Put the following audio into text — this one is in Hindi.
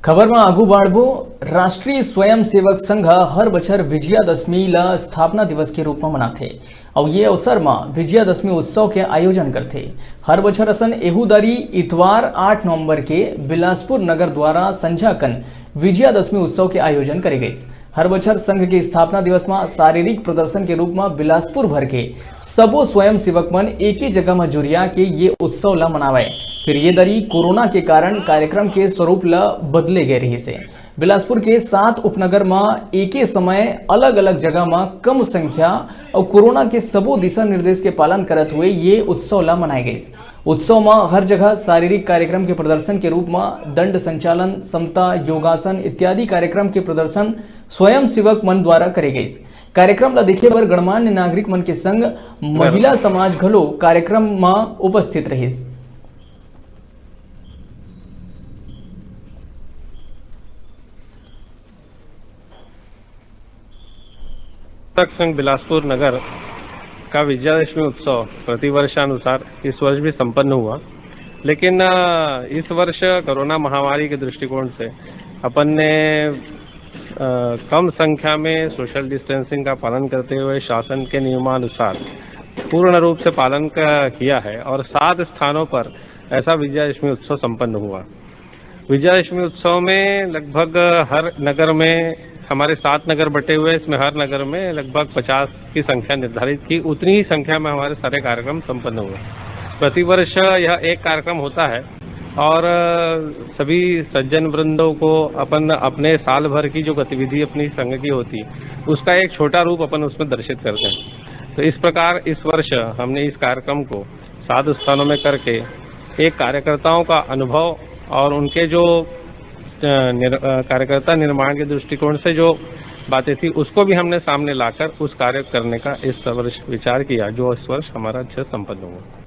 ખબરમાં આગુ બાળવો રાષ્ટ્રીય સ્વયંસેવક સંઘ हर बछर विजयादशमी ला स्थापना दिवस के रूप में मनाते और ये अवसर में विजयादशमी उत्सव के आयोजन करते। हर बछर असन एहुदारी इतवार 8 नवंबर के बिलासपुर नगर द्वारा संझाकन विजयादशमी उत्सव के आयोजन करे गए। हर बछर संघ के स्थापना दिवस में शारीरिक प्रदर्शन के रूप में बिलासपुर भर के सबो स्वयं सेवक मन एक ही जगह में जुड़िया के ये उत्सव ला मनावे। फिर ये दरी कोरोना के कारण कार्यक्रम के स्वरूप ला बदले गए रही से बिलासपुर के 7 उपनगर में एक ही समय अलग अलग जगह में कम संख्या और कोरोना के सबो दिशा निर्देश के पालन करते हुए ये उत्सव ला मनाए गए। उत्सव में हर जगह शारीरिक कार्यक्रम के प्रदर्शन के रूप में दंड संचालन, समता, योगासन इत्यादि कार्यक्रम के प्रदर्शन स्वयं सेवक मन द्वारा करे गए। कार्यक्रम ला देखे पर गणमान्य नागरिक मन के संग महिला समाज घलो कार्यक्रम में उपस्थित रही। संघ बिलासपुर नगर का विजयादशमी उत्सव प्रतिवर्षानुसार इस वर्ष भी संपन्न हुआ, लेकिन इस वर्ष कोरोना महामारी के दृष्टिकोण से अपन ने कम संख्या में सोशल डिस्टेंसिंग का पालन करते हुए शासन के नियमानुसार पूर्ण रूप से पालन किया है और 7 स्थानों पर ऐसा विजयादशमी उत्सव संपन्न हुआ। विजयादशमी उत्सव में लगभग हर नगर में हमारे 7 नगर बटे हुए, इसमें हर नगर में लगभग 50 की संख्या निर्धारित की, उतनी ही संख्या में हमारे सारे कार्यक्रम संपन्न हुए। प्रतिवर्ष यह एक कार्यक्रम होता है और सभी सज्जन वृंदों को अपन अपने साल भर की जो गतिविधि अपनी संघ की होती है उसका एक छोटा रूप अपन उसमें दर्शित करते हैं। तो इस प्रकार इस वर्ष हमने इस कार्यक्रम को 7 स्थानों में करके एक कार्यकर्ताओं का अनुभव और उनके जो कार्यकर्ता निर्माण के दृष्टिकोण से जो बातें थी उसको भी हमने सामने लाकर उस कार्य करने का इस वर्ष विचार किया, जो इस वर्ष हमारा अच्छा संपन्न हुआ।